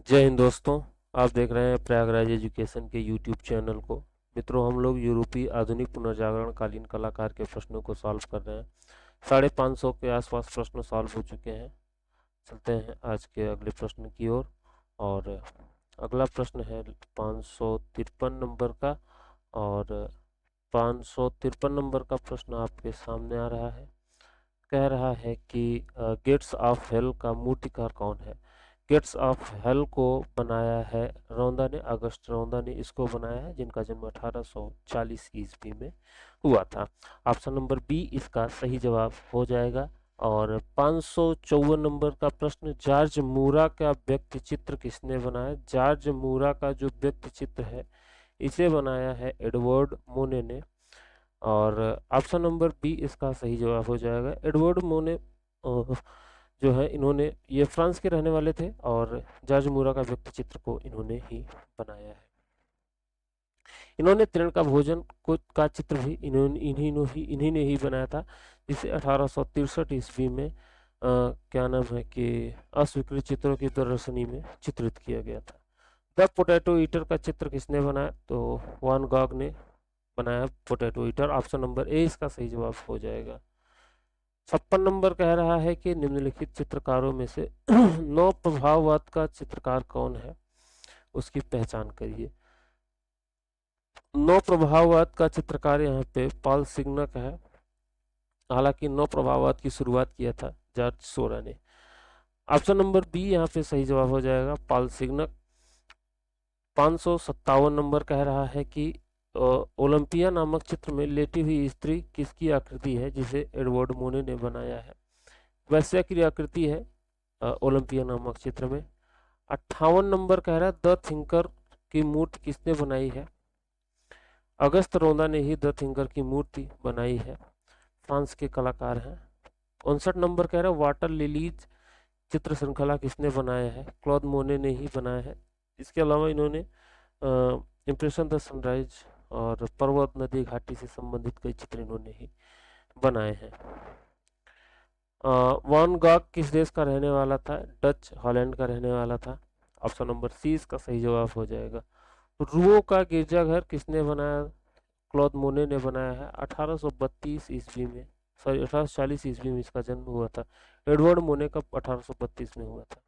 जय हिंद दोस्तों। आप देख रहे हैं प्रयागराज एजुकेशन के यूट्यूब चैनल को। मित्रों, हम लोग यूरोपीय आधुनिक पुनर्जागरण कालीन कलाकार के प्रश्नों को सॉल्व कर रहे हैं। 550 के आसपास प्रश्न सॉल्व हो चुके हैं। चलते हैं आज के अगले प्रश्न की ओर। और अगला प्रश्न है 553 नंबर का। और 553 नंबर का प्रश्न आपके सामने आ रहा है। कह रहा है कि गेट्स ऑफ हेल का मूर्तिकार कौन है। गेट्स ऑफ हेल को बनाया है रौंदा ने, अगस्त रौंदा ने इसको बनाया है, जिनका जन्म 1840 ईस्वी में हुआ था। ऑप्शन नंबर बी इसका सही जवाब हो जाएगा। और 554 नंबर का प्रश्न, जॉर्ज मूरा का व्यक्ति चित्र किसने बनाया। जॉर्ज मूरा का जो व्यक्ति चित्र है इसे बनाया है एडवर्ड मोने ने। और ऑप्शन नंबर बी इसका सही जवाब हो जाएगा। एडवर्ड मोने जो है, इन्होंने ये फ्रांस के रहने वाले थे और जॉर्ज मूरा का व्यक्ति चित्र को इन्होंने ही बनाया है। इन्होंने तृण का भोजन को का चित्र भी इन्हीं ने ही बनाया था, जिसे 1863 ईस्वी में क्या नाम है कि अस्वीकृत चित्रों की प्रदर्शनी में चित्रित किया गया था। द पोटैटो ईटर का चित्र किसने बनाया, तो वान गॉग ने बनाया potato eater. Option number A इसका सही जवाब हो जाएगा। 56 नंबर कह रहा है कि निम्नलिखित चित्रकारों में से नौ प्रभाववाद का चित्रकार कौन है, उसकी पहचान करिए। नौ प्रभाववाद का चित्रकार यहाँ पे पॉल सिग्नक है। हालांकि नौ प्रभाववाद की शुरुआत किया था जॉर्ज सोरा ने। ऑप्शन नंबर बी यहाँ पे सही जवाब हो जाएगा, पॉल सिग्नक। 557 नंबर कह रहा है कि ओलंपिया नामक चित्र में लेटी हुई स्त्री किसकी आकृति है, जिसे एडवर्ड मोने ने बनाया है। वैश्या की आकृति है ओलंपिया नामक चित्र में। 58 नंबर कह रहा है द थिंकर की मूर्ति किसने बनाई है। अगस्त रौंदा ने ही द थिंकर की मूर्ति बनाई है, फ्रांस के कलाकार हैं। 59 नंबर कह रहा है वाटर लिलीज चित्र श्रृंखला किसने बनाया है, क्लॉद मोने ने ही बनाया है। इसके अलावा इन्होंने इम्प्रेशन द सनराइज और पर्वत नदी घाटी से संबंधित कई चित्र इन्होंने ही बनाए हैं। वान गॉग किस देश का रहने वाला था, डच हॉलैंड का रहने वाला था। ऑप्शन नंबर सी इसका सही जवाब हो जाएगा। रुओ का गिरजाघर किसने बनाया, क्लॉद मोने ने बनाया है 1832 ईस्वी में, सॉरी 1840 ईस्वी में इसका जन्म हुआ था। एडवर्ड मोने का 1832 में हुआ था।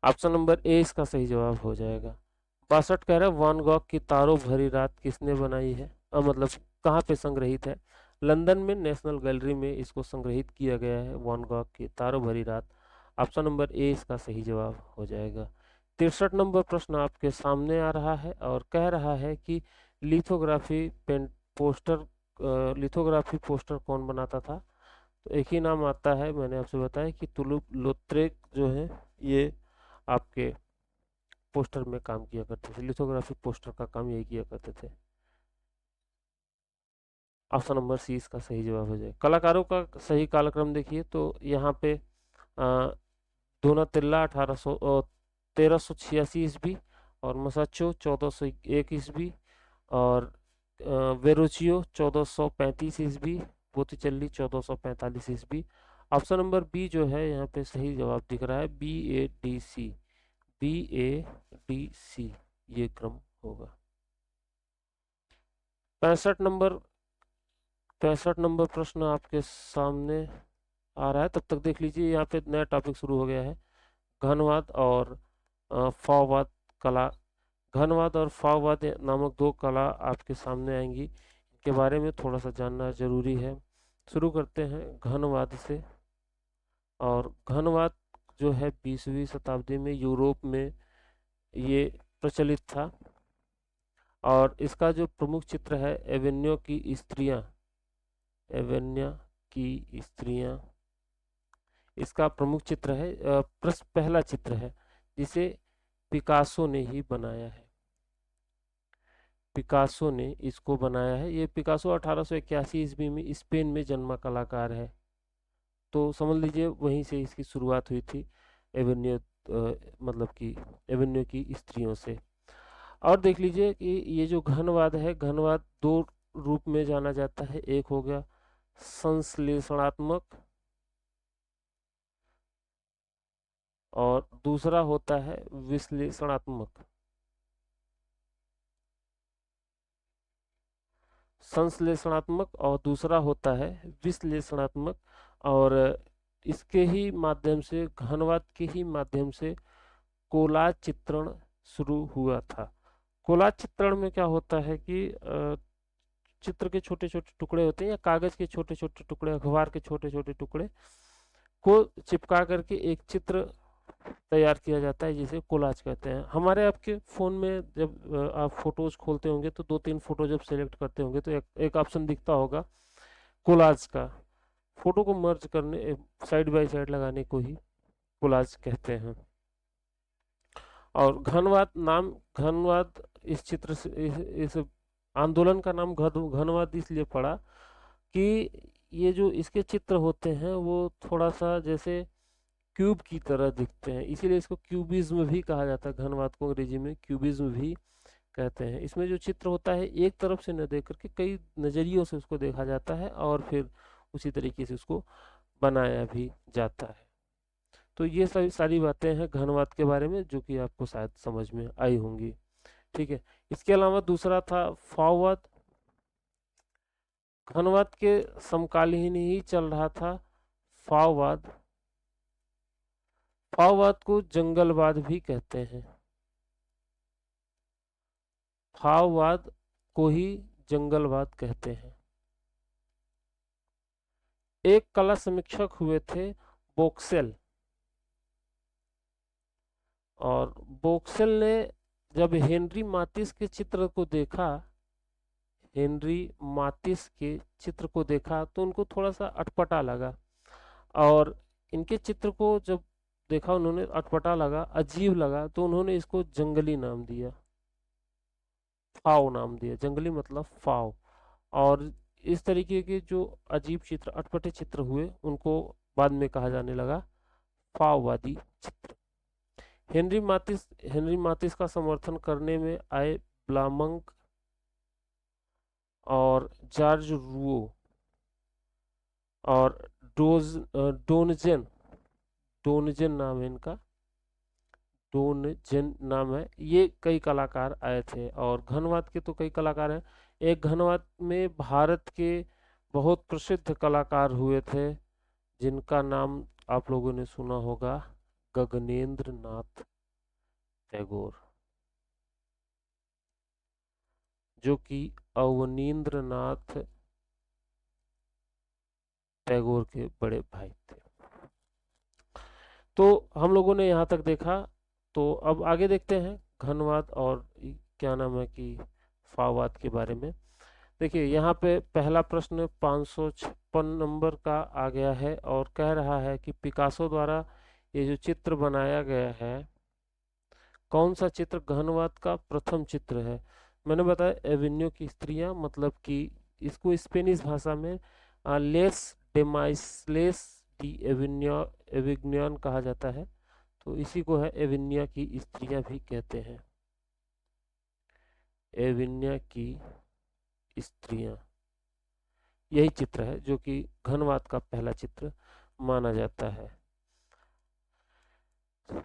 ऑप्शन नंबर ए इसका सही जवाब हो जाएगा। 62 कह रहा है वान गॉग की तारों भरी रात किसने बनाई है, मतलब कहाँ पे संग्रहित है। लंदन में नेशनल गैलरी में इसको संग्रहित किया गया है, वान गॉग की तारों भरी रात। ऑप्शन नंबर ए इसका सही जवाब हो जाएगा। 63 नंबर प्रश्न आपके सामने आ रहा है और कह रहा है कि lithography paint poster lithography poster कौन बनाता था। तो एक ही नाम आता है, मैंने आपसे बताया कि तुलुप लोत्रेक जो है ये आपके पोस्टर में काम किया करते थे, लिथोग्राफी पोस्टर का काम यही किया करते थे। ऑप्शन नंबर सी इसका सही जवाब हो जाए। कलाकारों का सही कालक्रम देखिए तो यहाँ पे दोनातिल्ला 1386 ईस्वी, और मसाचो 1401 ईस्वी, और वेरोचियो 1435 ईस्वी, बोतिचल्ली 1445 ईस्वी। ऑप्शन नंबर बी जो है यहाँ पे सही जवाब दिख रहा है, BADC ये क्रम होगा। 65 नंबर 65 नंबर प्रश्न आपके सामने आ रहा है, तब तक देख लीजिए यहाँ पे नया टॉपिक शुरू हो गया है, घनवाद और फाववाद कला। घनवाद और फाववाद नामक दो कला आपके सामने आएंगी, इनके बारे में थोड़ा सा जानना जरूरी है। शुरू करते हैं घनवाद से। और घनवाद जो है 20वीं शताब्दी में यूरोप में ये प्रचलित था। और इसका जो प्रमुख चित्र है एवेन्यो की स्त्रियां, एवेन्या की स्त्रियां इसका प्रमुख चित्र है, पहला चित्र है, जिसे पिकासो ने ही बनाया है। पिकासो ने इसको बनाया है। ये पिकासो 1881 ईस्वी में स्पेन में जन्मा कलाकार है, तो समझ लीजिए वहीं से इसकी शुरुआत हुई थी, एवेन्यू मतलब कि एवेन्यू की स्त्रियों से। और देख लीजिए कि ये जो घनवाद है, घनवाद दो रूप में जाना जाता है। एक हो गया संश्लेषणात्मक और दूसरा होता है विश्लेषणात्मक। संश्लेषणात्मक और दूसरा होता है विश्लेषणात्मक। और इसके ही माध्यम से, घनवाद के ही माध्यम से कोलाज चित्रण शुरू हुआ था। कोलाज चित्रण में क्या होता है कि चित्र के छोटे छोटे टुकड़े होते हैं, या कागज के छोटे छोटे टुकड़े, अखबार के छोटे छोटे टुकड़े को चिपका करके एक चित्र तैयार किया जाता है, जिसे कोलाज कहते हैं। हमारे आपके फ़ोन में जब आप फोटोज खोलते होंगे तो 2-3 फोटो जब सेलेक्ट करते होंगे तो एक ऑप्शन दिखता होगा कोलाज का। फोटो को मर्ज करने, साइड बाय साइड लगाने को ही कोलाज कहते हैं। और घनवाद इस चित्र से, इस आंदोलन का नाम घनवाद इसलिए पड़ा कि ये जो इसके चित्र होते हैं वो थोड़ा सा जैसे क्यूब की तरह दिखते हैं, इसीलिए इसको क्यूबिज्म भी कहा जाता है। घनवाद को अंग्रेजी में क्यूबिज्म भी कहते हैं। इसमें जो चित्र होता है एक तरफ से न देख करके कई नज़रियों से उसको देखा जाता है और फिर उसी तरीके से उसको बनाया भी जाता है। तो ये सारी बातें हैं घनवाद के बारे में, जो कि आपको शायद समझ में आई होंगी। ठीक है, इसके अलावा दूसरा था फाववाद। घनवाद के समकालीन ही चल रहा था फाववाद। फाववाद को जंगलवाद भी कहते हैं। फाववाद को ही जंगलवाद कहते हैं। एक कला समीक्षक हुए थे बोक्सेल, और बोक्सेल ने जब हेनरी मातिस के चित्र को देखा, हेनरी मातिस के चित्र को देखा तो उनको थोड़ा सा अटपटा लगा, और इनके चित्र को जब देखा उन्होंने, अटपटा लगा, अजीब लगा, तो उन्होंने इसको जंगली नाम दिया, फाव नाम दिया। जंगली मतलब फाव। और इस तरीके के जो अजीब चित्र, अटपटे चित्र हुए, उनको बाद में कहा जाने लगा फाववादी चित्र। हेनरी मातिस का समर्थन करने में आए ब्लामंक और जॉर्ज रूओ और डोनजेन, डोनजेन नाम है इनका, डोनजेन नाम है, ये कई कलाकार आए थे। और घनवाद के तो कई कलाकार हैं। एक घनवाद में भारत के बहुत प्रसिद्ध कलाकार हुए थे, जिनका नाम आप लोगों ने सुना होगा, गगनेंद्र नाथ टैगोर, जो कि अवनींद्र नाथ टैगोर के बड़े भाई थे। तो हम लोगों ने यहाँ तक देखा, तो अब आगे देखते हैं घनवाद और क्या नाम है कि फाववाद के बारे में। देखिए यहाँ पे पहला प्रश्न 556 नंबर का आ गया है और कह रहा है कि पिकासो द्वारा ये जो चित्र बनाया गया है, कौन सा चित्र घनवाद का प्रथम चित्र है। मैंने बताया एविन्यो की स्त्रियां, मतलब कि इसको स्पेनिश भाषा में लेस डेमाइसलेस डी एविग्नियन कहा जाता है, तो इसी को है एविन्या की स्त्रियां भी कहते हैं। एविन्या की स्त्रियां, यही चित्र है जो कि घनवाद का पहला चित्र माना जाता है।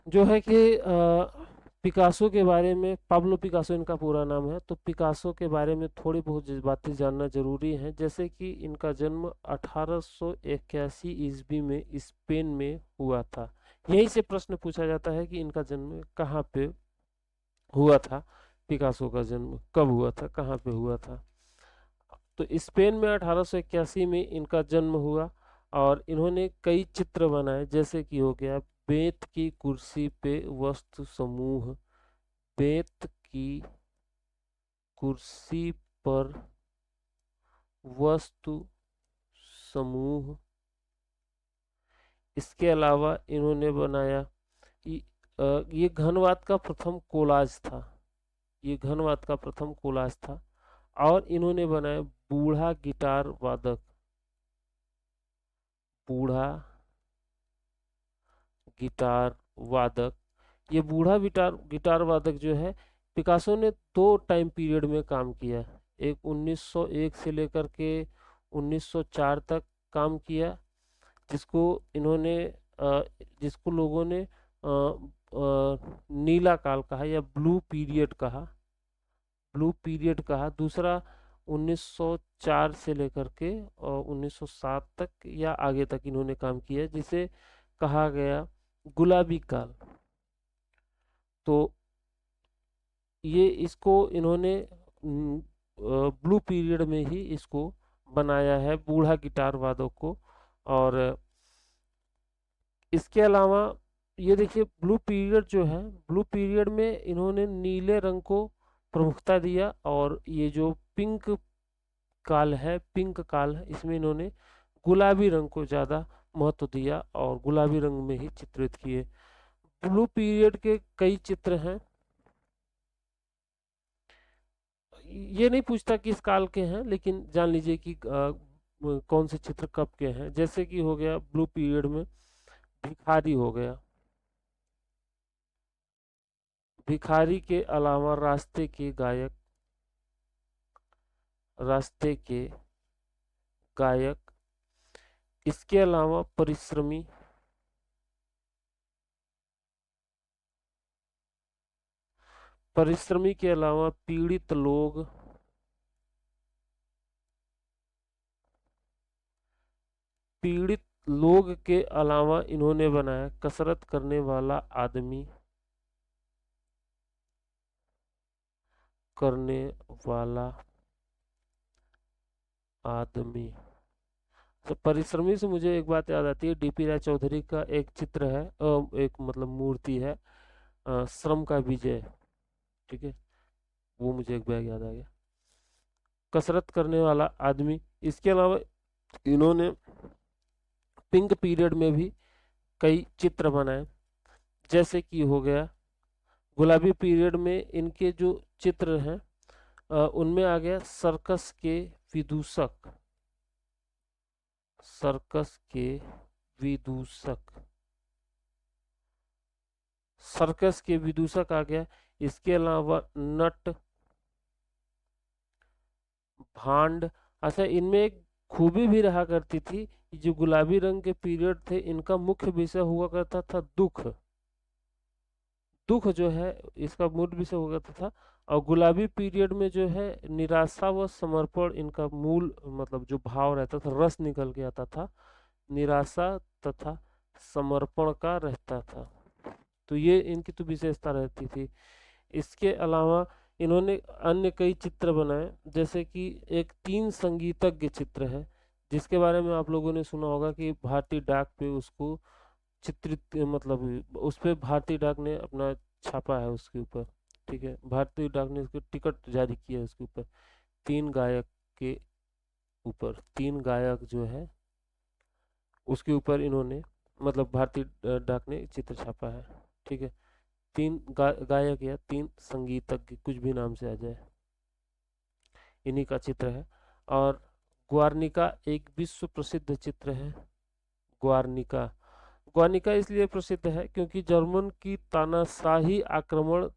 जो है कि पिकासो के बारे में, पाब्लो पिकासो इनका पूरा नाम है, तो पिकासो के बारे में थोड़ी बहुत बातें जानना जरूरी है। जैसे कि इनका जन्म 1881 ईस्वी में स्पेन में हुआ था। यहीं से प्रश्न पूछा जाता है कि इनका जन्म कहाँ पे हुआ था, पिकासो का जन्म कब हुआ था, कहाँ पे हुआ था। तो स्पेन में 1881 में इनका जन्म हुआ और इन्होंने कई चित्र बनाए, जैसे कि हो गया बेंत की कुर्सी पे वस्तु समूह, बेंत की कुर्सी पर वस्तु समूह। इसके अलावा इन्होंने बनाया, ये घनवाद का प्रथम कोलाज था, ये घनवाद का प्रथम कोलाज था। और इन्होंने बनाया बूढ़ा गिटार वादक, बूढ़ा गिटार वादक। ये बूढ़ा गिटार वादक जो है, पिकासो ने 2 टाइम पीरियड में काम किया। एक 1901 से लेकर के 1904 तक काम किया, जिसको इन्होंने जिसको लोगों ने नीला काल कहा या ब्लू पीरियड कहा, ब्लू पीरियड कहा। दूसरा 1904 से लेकर के और 1907 तक या आगे तक इन्होंने काम किया, जिसे कहा गया गुलाबी काल। तो ये इसको इन्होंने ब्लू पीरियड में ही इसको बनाया है, बूढ़ा गिटार वादक को। और इसके अलावा ये देखिए ब्लू पीरियड जो है, ब्लू पीरियड में इन्होंने नीले रंग को प्रमुखता दिया, और ये जो पिंक काल है, पिंक काल है, इसमें इन्होंने गुलाबी रंग को ज़्यादा महत्व दिया और गुलाबी रंग में ही चित्रित किए। ब्लू पीरियड के कई चित्र हैं, ये नहीं पूछता किस काल के हैं, लेकिन जान लीजिए कि कौन से चित्र कब के हैं। जैसे कि हो गया ब्लू पीरियड में भिखारी हो गया, भिखारी के अलावा रास्ते के गायक, रास्ते के गायक, इसके अलावा परिश्रमी, परिश्रमी के अलावा पीड़ित लोग, पीड़ित लोग के अलावा इन्होंने बनाया कसरत करने वाला आदमी, करने वाला आदमी। तो परिश्रमी से मुझे एक बात याद आती है, डीपी राय चौधरी का एक चित्र है, एक मतलब मूर्ति है, श्रम का विजय, ठीक है, वो मुझे एक बैग याद आ गया, कसरत करने वाला आदमी। इसके अलावा इन्होंने पिंक पीरियड में भी कई चित्र बनाए, जैसे कि हो गया गुलाबी पीरियड में इनके जो चित्र हैं उनमें आ गया सर्कस के विदूषक, सर्कस के विदूषक, सर्कस के विदूषक आ गया। इसके अलावा नट, भांड। अच्छा, इनमें एक खूबी भी रहा करती थी, जो गुलाबी रंग के पीरियड थे इनका मुख्य विषय हुआ करता था दुख, दुख जो है इसका मूल विषय हुआ करता था। और गुलाबी पीरियड में जो है निराशा व समर्पण इनका मूल मतलब जो भाव रहता था, रस निकल के आता था, निराशा तथा समर्पण का रहता था। तो ये इनकी तो विशेषता रहती थी। इसके अलावा इन्होंने अन्य कई चित्र बनाए, जैसे कि एक 3 संगीतज्ञ चित्र है, जिसके बारे में आप लोगों ने सुना होगा कि भारतीय डाक पे उसको चित्रित मतलब उस पे भारतीय डाक ने अपना छापा है उसके ऊपर, ठीक है, भारतीय डाक ने उसके टिकट जारी किया है उसके ऊपर, 3 गायक के ऊपर, 3 गायक जो है उसके ऊपर इन्होंने मतलब भारतीय डाक ने चित्र छापा है, ठीक है। 3 गायक या 3 संगीतज्ञ, कुछ भी नाम से आ जाए, इन्हीं का चित्र है। और ग्वार्निका एक विश्व प्रसिद्ध चित्र है, ग्वार्निका। ग्वार्निका इसलिए प्रसिद्ध है क्योंकि जर्मन की तानाशाही आक्रमण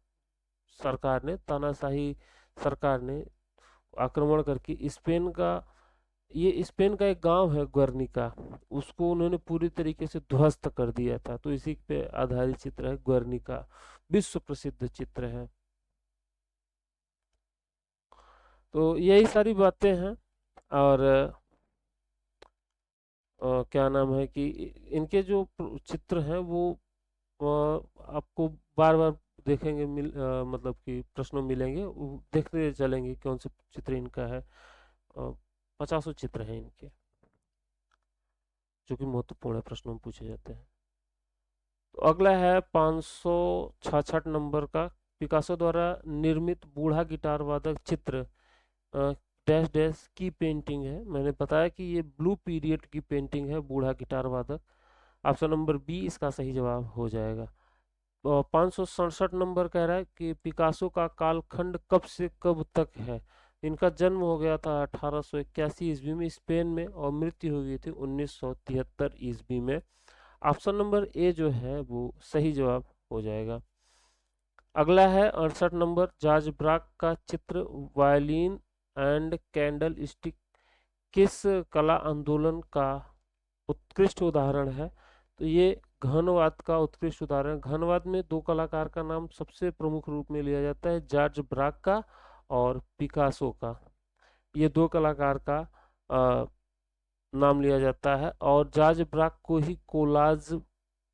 सरकार ने, तानाशाही सरकार ने आक्रमण करके स्पेन का, ये स्पेन का एक गांव है ग्वार्निका, उसको उन्होंने पूरी तरीके से ध्वस्त कर दिया था। तो इसी पे आधारित चित्र है ग्वार्निका, विश्व प्रसिद्ध चित्र है। तो यही सारी बातें हैं। और क्या नाम है कि इनके जो चित्र हैं वो आपको बार बार देखेंगे, मतलब कि प्रश्नों मिलेंगे, देखते चलेंगे कौन से चित्र इनका है। 50 चित्र हैं इनके, जो कि महत्वपूर्ण है, प्रश्नों में पूछे जाते हैं। तो अगला है 566 नंबर का, पिकासो द्वारा निर्मित बूढ़ा गिटार वादक चित्र डैश डैश की पेंटिंग है। मैंने बताया कि ये ब्लू पीरियड की पेंटिंग है, बूढ़ा गिटार वादक। ऑप्शन नंबर बी इसका सही जवाब हो जाएगा। 567 नंबर कह रहा है कि पिकासो का कालखंड कब से कब तक है। इनका जन्म हो गया था 1881 ईस्वी में स्पेन में, और मृत्यु हो गई थी 1973 ईस्वी में। ऑप्शन नंबर ए जो है वो सही जवाब हो जाएगा। अगला है 68 नंबर, जॉर्ज ब्राक का चित्र वायलिन एंड कैंडल स्टिक किस कला आंदोलन का उत्कृष्ट उदाहरण है। तो ये घनवाद का उत्कृष्ट उदाहरण। घनवाद में दो कलाकार का नाम सबसे प्रमुख रूप में लिया जाता है, जॉर्ज ब्राक का और पिकासो का। ये दो कलाकार का नाम लिया जाता है और जॉर्ज ब्राक को ही कोलाज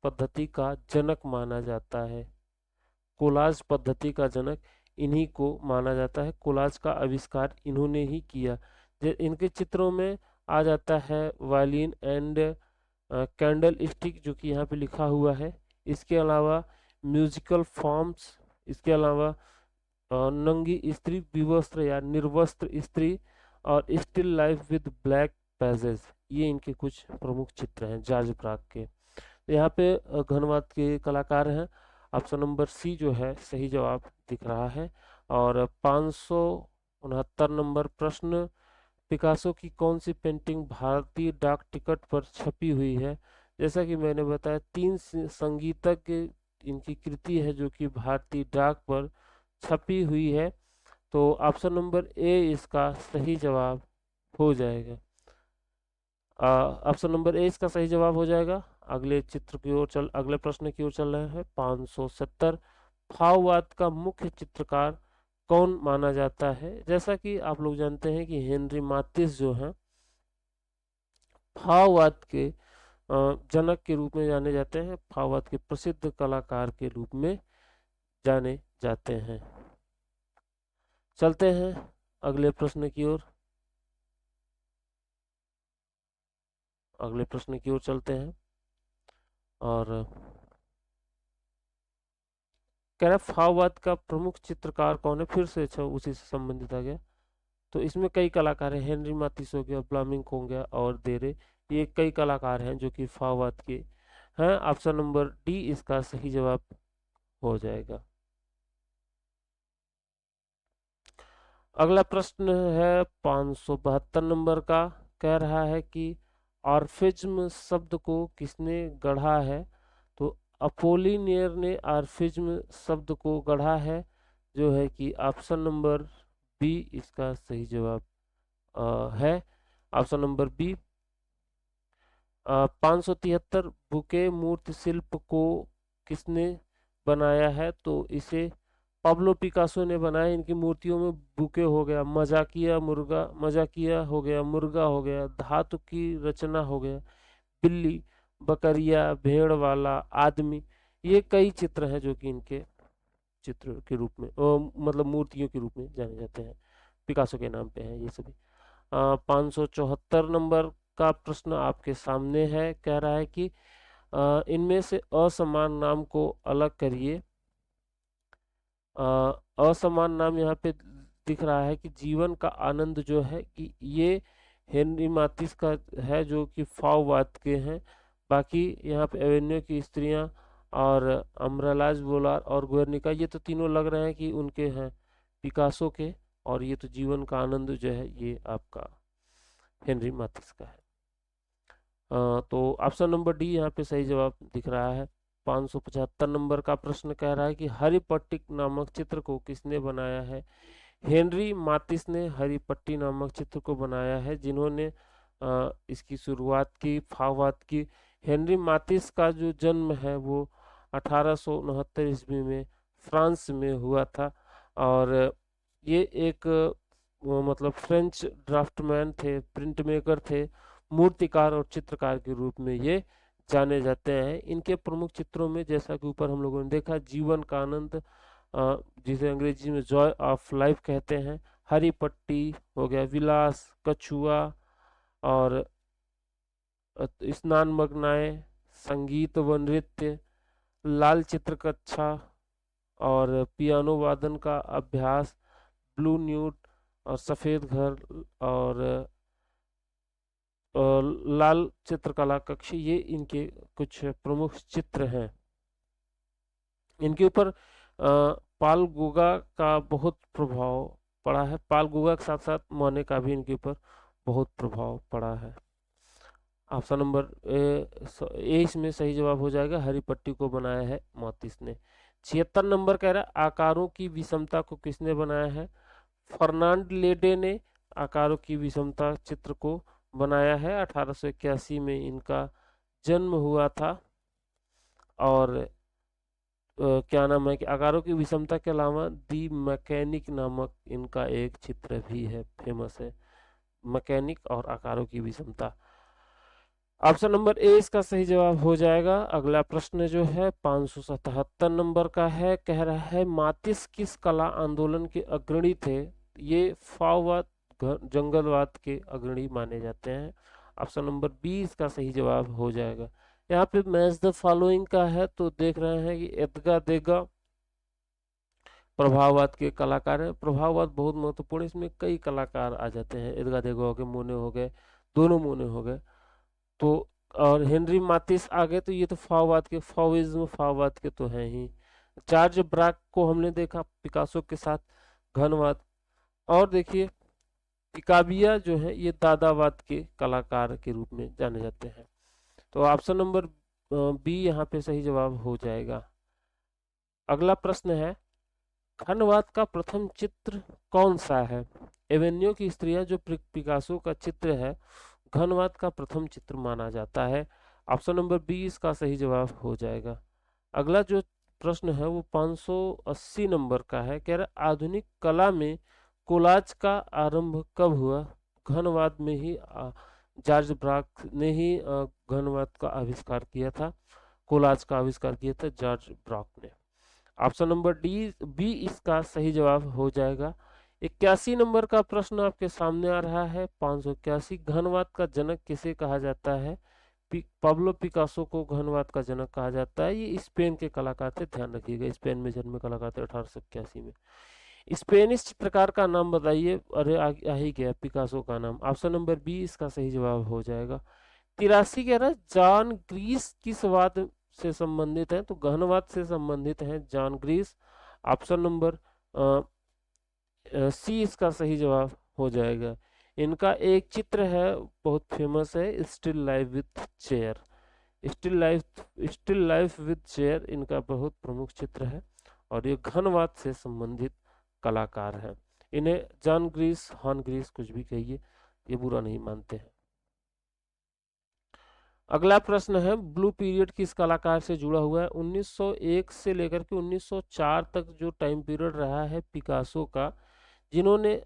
पद्धति का जनक माना जाता है। कोलाज पद्धति का जनक इन्हीं को माना जाता है। कोलाज का आविष्कार इन्होंने ही किया। इनके चित्रों में आ जाता है वायलिन एंड कैंडल स्टिक, जो कि यहाँ पे लिखा हुआ है। इसके अलावा म्यूजिकल फॉर्म्स, इसके अलावा नंगी स्त्री, विवस्त्र या निर्वस्त्र स्त्री और स्टिल लाइफ विद ब्लैक पैजेस, ये इनके कुछ प्रमुख चित्र हैं जॉर्ज ब्राक के। यहाँ पे घनवाद के कलाकार हैं। ऑप्शन नंबर सी जो है सही जवाब दिख रहा है। और 569 नंबर प्रश्न, पिकासो की कौन सी पेंटिंग भारतीय डाक टिकट पर छपी हुई है? जैसा कि मैंने बताया, तीन संगीतज्ञ इनकी कृति है जो कि भारतीय डाक पर छपी हुई है। तो ऑप्शन नंबर ए इसका सही जवाब हो जाएगा। ऑप्शन नंबर ए इसका सही जवाब हो जाएगा। अगले चित्र की ओर अगले प्रश्न की ओर चल रहे हैं। 570, भाववाद का मुख्य चित्रकार कौन माना जाता है? जैसा कि आप लोग जानते हैं कि हेनरी मातिस जो हैं भाववाद के जनक के रूप में जाने जाते हैं, भाववाद के प्रसिद्ध कलाकार के रूप में जाने जाते हैं। चलते हैं अगले प्रश्न की ओर। अगले प्रश्न की ओर चलते हैं और कह रहा भाववाद का प्रमुख चित्रकार कौन है? फिर से अच्छा उसी से संबंधित आ गया। तो इसमें कई कलाकार हैं, हेनरी मातिस हो गया, ब्लामिंक हो गया और देरे, ये कई कलाकार हैं जो कि भाववाद के हैं। ऑप्शन नंबर डी इसका सही जवाब हो जाएगा। अगला प्रश्न है 572 नंबर का। कह रहा है कि ऑर्फिज्म शब्द को किसने गढ़ा है? तो अपोलिनियर ने ऑर्फिज्म शब्द को गढ़ा है, जो है कि ऑप्शन नंबर बी इसका सही जवाब है। Option number B. 573, बुके मूर्ति शिल्प को किसने बनाया है? तो इसे पाब्लो पिकासो ने बनाया। इनकी मूर्तियों में बुके हो गया, मजाकिया मुर्गा, मजाकिया हो गया, मुर्गा हो गया, धातु की रचना हो गया, बिल्ली, बकरिया, भेड़ वाला आदमी, ये कई चित्र हैं जो कि इनके चित्र के रूप में मतलब मूर्तियों के रूप में जाने जाते हैं। पिकासो के नाम पे हैं ये सभी। 574 नंबर का प्रश्न आपके सामने है। कह रहा है कि इनमें से असमान नाम को अलग करिए। असमान नाम यहाँ पे दिख रहा है कि जीवन का आनंद जो है कि ये हेनरी मातिस का है जो कि फाववाद के हैं। बाकी यहाँ पे एवेन्यू की स्त्रियां और अमरलाज वोलार और गुएर्निका, ये तो तीनों लग रहे हैं कि उनके हैं, पिकासो के। और ये तो जीवन का आनंद जो है ये आपका हेनरी मातिस का है। तो ऑप्शन नंबर डी यहाँ पे सही जवाब दिख रहा है। 575 नंबर का प्रश्न कह रहा है कि हरिपट्टिक नामक चित्र को किसने बनाया है? हेनरी मातिस ने हरिपट्टी नामक चित्र को बनाया है, जिन्होंने इसकी शुरुआत की, भाववाद की। हेनरी मातिस का जो जन्म है वो 1869 ईस्वी में फ्रांस में हुआ था। और ये एक मतलब फ्रेंच ड्राफ्टमैन थे, प्रिंट मेकर थे, मूर्तिकार और चित्रकार के रूप में ये जाने जाते हैं। इनके प्रमुख चित्रों में जैसा कि ऊपर हम लोगों ने देखा, जीवन का आनंद, जिसे अंग्रेजी में जॉय ऑफ लाइफ कहते हैं, हरी पट्टी हो गया, विलास, कछुआ और स्नान मग्नाएं, संगीत व नृत्य, लाल चित्रकक्षा और पियानो वादन का अभ्यास, ब्लू न्यूट और सफ़ेद घर और लाल चित्रकला कक्ष, ये इनके कुछ प्रमुख चित्र हैं। इनके ऊपर पाल गोगा का बहुत प्रभाव पड़ा है। पाल गोगा के साथ साथ मोने का भी इनके ऊपर बहुत प्रभाव पड़ा है। ऑप्शन नंबर ए इसमें सही जवाब हो जाएगा। हरिपट्टी को बनाया है मातिस ने। 76 नंबर कह रहा है आकारों की विषमता को किसने बनाया है? फर्नांड लेडे ने आकारों की विषमता चित्र को बनाया है। 1881 में इनका जन्म हुआ था। और क्या नाम है कि आकारों की विषमता के अलावा दी मैकेनिक नामक इनका एक चित्र भी है, फेमस है, मैकेनिक और आकारों की विषमता। ऑप्शन नंबर ए इसका सही जवाब हो जाएगा। अगला प्रश्न जो है 577 नंबर का है, कह रहा है मातिस किस कला आंदोलन के अग्रणी थे? ये फाओवाद जंगलवाद के अग्रणी माने जाते हैं। ऑप्शन नंबर बी इसका सही जवाब हो जाएगा। यहाँ पे मैच द फॉलोइंग का है, तो देख रहे हैं कि एदगा देगा प्रभाववाद के कलाकार हैं। प्रभाववाद बहुत महत्वपूर्ण है, इसमें कई कलाकार आ जाते हैं, एदगा देगा हो गए, मोने हो गए, दोनों मोने हो गए, तो और हेनरी मातिस आ गए, तो ये तो फाओवाद के, फाओइज्म फाओवाद के तो हैं ही। जॉर्ज ब्राक को हमने देखा पिकासो के साथ, घनवाद। और देखिए पिकाबिया जो है ये दादावाद के कलाकार के रूप में जाने जाते हैं। तो ऑप्शन नंबर बी यहाँ पे सही जवाब हो जाएगा। अगला प्रश्न है घनवाद का प्रथम चित्र कौन सा है? एवेन्यू की स्त्रियां जो पिकासो का चित्र है, घनवाद का प्रथम चित्र माना जाता है। ऑप्शन नंबर बी इसका सही जवाब हो जाएगा। अगला जो प्रश्न है वो 580 नंबर का है, कह रहा आधुनिक कला में कोलाज का आरंभ कब हुआ? घनवाद में ही जॉर्ज ब्राक ने ही घनवाद का आविष्कार किया था, कोलाज का आविष्कार किया था जॉर्ज ब्राक ने। ऑप्शन नंबर डी बी इसका सही जवाब हो जाएगा। 81 नंबर का प्रश्न आपके सामने आ रहा है, 581 घनवाद का जनक किसे कहा जाता है? पाब्लो पिकासो को घनवाद का जनक कहा जाता है। ये स्पेन के कलाकार थे, ध्यान रखिएगा, स्पेन में जन्मे कलाकार थे 1881 में। स्पेनिश चित्रकार का नाम बताइए। अरे आ ही गया पिकासो का नाम। ऑप्शन नंबर बी इसका सही जवाब हो जाएगा। 83 कह रहा है जॉन ग्रीस किस वाद से संबंधित है? तो घनवाद से संबंधित है Juan Gris. Option number C इसका सही जवाब हो जाएगा। इनका एक चित्र है बहुत फेमस है, still life with chair. Still life with chair इनका बहुत प्रमुख चित्र है और ये घनवाद से संबंधित कलाकार हैं। इन्हें जॉन ग्रीस, हॉन ग्रीस कुछ भी कहिए, ये बुरा नहीं मानते हैं। अगला प्रश्न है ब्लू पीरियड किस कलाकार से जुड़ा हुआ है? 1901 से लेकर के 1904 तक जो टाइम पीरियड रहा है पिकासो का, जिन्होंने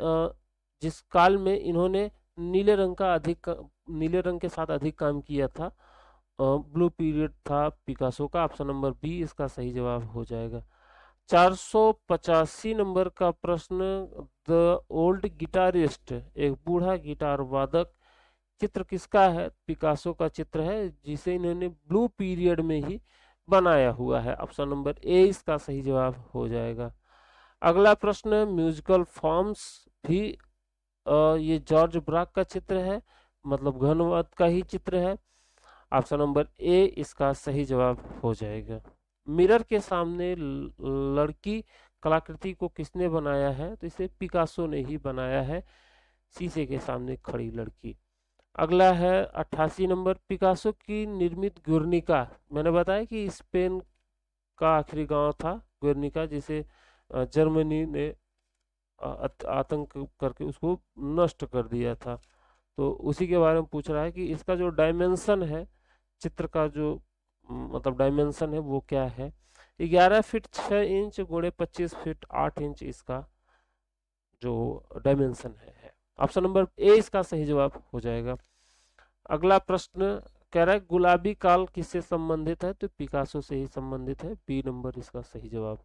जिस काल में इन्होंने नीले रंग के साथ अधिक काम किया था, ब्लू पीरियड था पिकासो का। ऑप्शन नंबर बी इसका सही जवाब हो जाएगा। 485 नंबर का प्रश्न द ओल्ड गिटारिस्ट, एक बूढ़ा गिटार वादक, चित्र किसका है? पिकासो का चित्र है, जिसे इन्होंने ब्लू पीरियड में ही बनाया हुआ है। ऑप्शन नंबर ए इसका सही जवाब हो जाएगा। अगला प्रश्न म्यूजिकल फॉर्म्स भी ये जॉर्ज ब्राक का चित्र है, मतलब घनवाद का ही चित्र है। ऑप्शन नंबर ए इसका सही जवाब हो जाएगा। मिरर के सामने लड़की कलाकृति को किसने बनाया है? तो इसे पिकासो ने ही बनाया है, शीशे के सामने खड़ी लड़की। अगला है 88 नंबर, पिकासो की निर्मित गुर्निका, मैंने बताया कि स्पेन का आखिरी गांव था गुर्निका, जिसे जर्मनी ने आतंक करके उसको नष्ट कर दिया था। तो उसी के बारे में पूछ रहा है कि इसका जो डायमेंशन है, चित्र का जो मतलब डायमेंशन है वो क्या है? 11 फीट 6 इंच गुणे 25 फीट 8 इंच इसका जो डायमेंशन है। ऑप्शन नंबर ए इसका सही जवाब हो जाएगा। अगला प्रश्न कह रहा है गुलाबी काल किससे संबंधित है? तो पिकासो से ही संबंधित है, बी नंबर इसका सही जवाब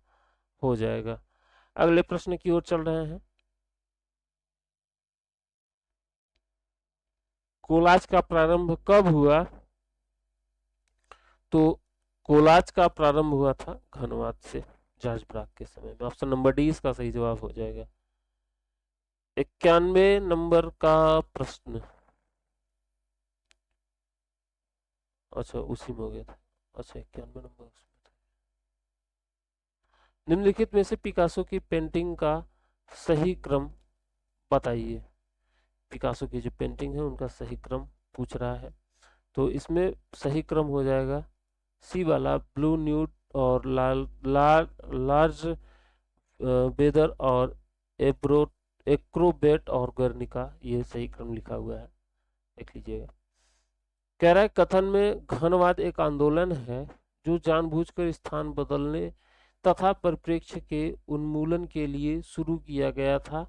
हो जाएगा। अगले प्रश्न की ओर चल रहे हैं। कोलाज का प्रारंभ कब हुआ? तो कोलाज का प्रारंभ हुआ था घनवाद से, जॉर्ज ब्राक के समय में। ऑप्शन नंबर डी इसका सही जवाब हो जाएगा। 91 नंबर का प्रश्न, अच्छा उसी में हो गया था, अच्छा 91 नंबर उसमें था। निम्नलिखित में से पिकासो की पेंटिंग का सही क्रम बताइए। पिकासो की जो पेंटिंग है उनका सही क्रम पूछ रहा है, तो इसमें सही क्रम हो जाएगा सी वाला, ब्लू न्यूड और लार्ज बेदर और एक्रोबेट और गर्निका, ये सही क्रम लिखा हुआ है, देख लीजिएगा। कह रहा है कथन में घनवाद एक आंदोलन है जो जानबूझकर स्थान बदलने तथा परिप्रेक्ष्य के उन्मूलन के लिए शुरू किया गया था।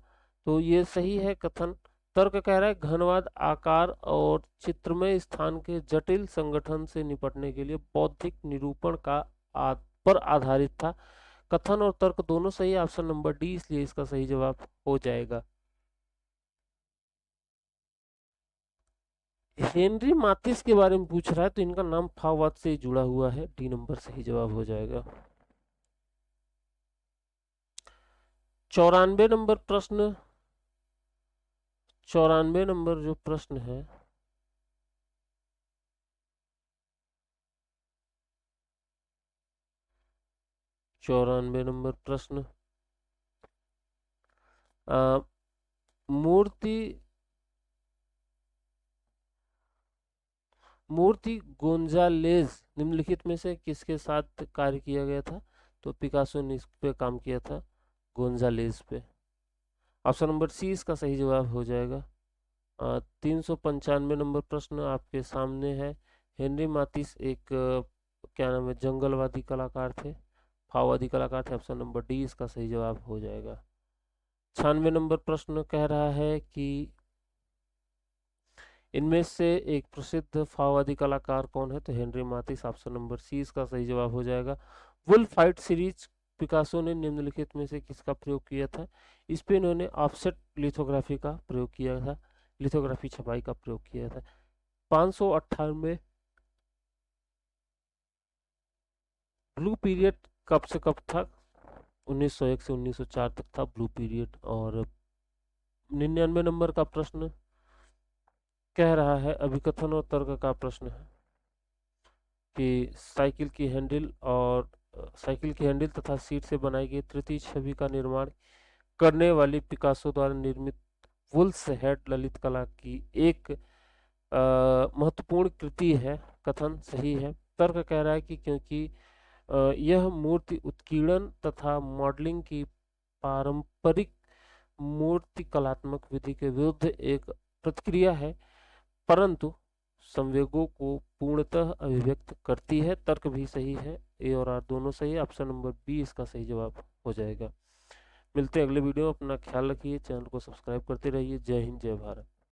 तो ये सही है कथन। तर्क कह रहा है घनवाद आकार और चित्रमय स्थान के जटिल संगठन से निपटने के लिए बौद्धिक निरूपण का पर आधारित था। कथन और तर्क दोनों सही है, ऑप्शन नंबर डी, इसलिए इसका सही जवाब हो जाएगा। हेनरी माथिस के बारे में पूछ रहा है, तो इनका नाम फाववाद से जुड़ा हुआ है, डी नंबर सही जवाब हो जाएगा। 94 नंबर प्रश्न, 94 नंबर जो प्रश्न है, चौरानवे नंबर प्रश्न, मूर्ति गोंजालेज निम्नलिखित में से किसके साथ कार्य किया गया था? तो पिकासो ने इस पे काम किया था, गोंजालेज पे। ऑप्शन नंबर सी इसका सही जवाब हो जाएगा। 395 नंबर प्रश्न आपके सामने है। हेनरी माथिस एक क्या नाम है, जंगलवादी कलाकार थे, फाववादी कलाकार थे। ऑप्शन नंबर डी इसका सही जवाब हो जाएगा। 96 नंबर प्रश्न कह रहा है कि इनमें से एक प्रसिद्ध फाववादी कलाकार कौन है? तो हेनरी माथिस, ऑप्शन नंबर सी इसका सही जवाब हो जाएगा। वुल फाइट सीरीज पिकासो ने निम्नलिखित में से किसका प्रयोग किया था? इस पे इन्होंने ऑफसेट लिथोग्राफी का प्रयोग किया था, लिथोग्राफी छपाई का प्रयोग किया था। 598 ब्लू पीरियड कब से कब था? 1901 से 1904 तक था ब्लू पीरियड। और 99 नंबर का प्रश्न कह रहा है, अभिकथन और तर्क का प्रश्न है कि साइकिल की हैंडल तथा सीट से बनाई गई तृतीय छवि का निर्माण करने वाली पिकासो द्वारा निर्मित वुल्स हेड ललित कला की एक महत्वपूर्ण कृति है। कथन सही है। तर्क कह रहा है कि क्योंकि यह मूर्ति उत्कीर्णन तथा मॉडलिंग की पारंपरिक मूर्ति कलात्मक विधि के विरुद्ध एक प्रतिक्रिया है, परंतु संवेगों को पूर्णतः अभिव्यक्त करती है। तर्क भी सही है, ए और आर दोनों सही है। ऑप्शन नंबर बी इसका सही जवाब हो जाएगा। मिलते हैं अगले वीडियो में। अपना ख्याल रखिए, चैनल को सब्सक्राइब करते रहिए। जय हिंद, जय भारत।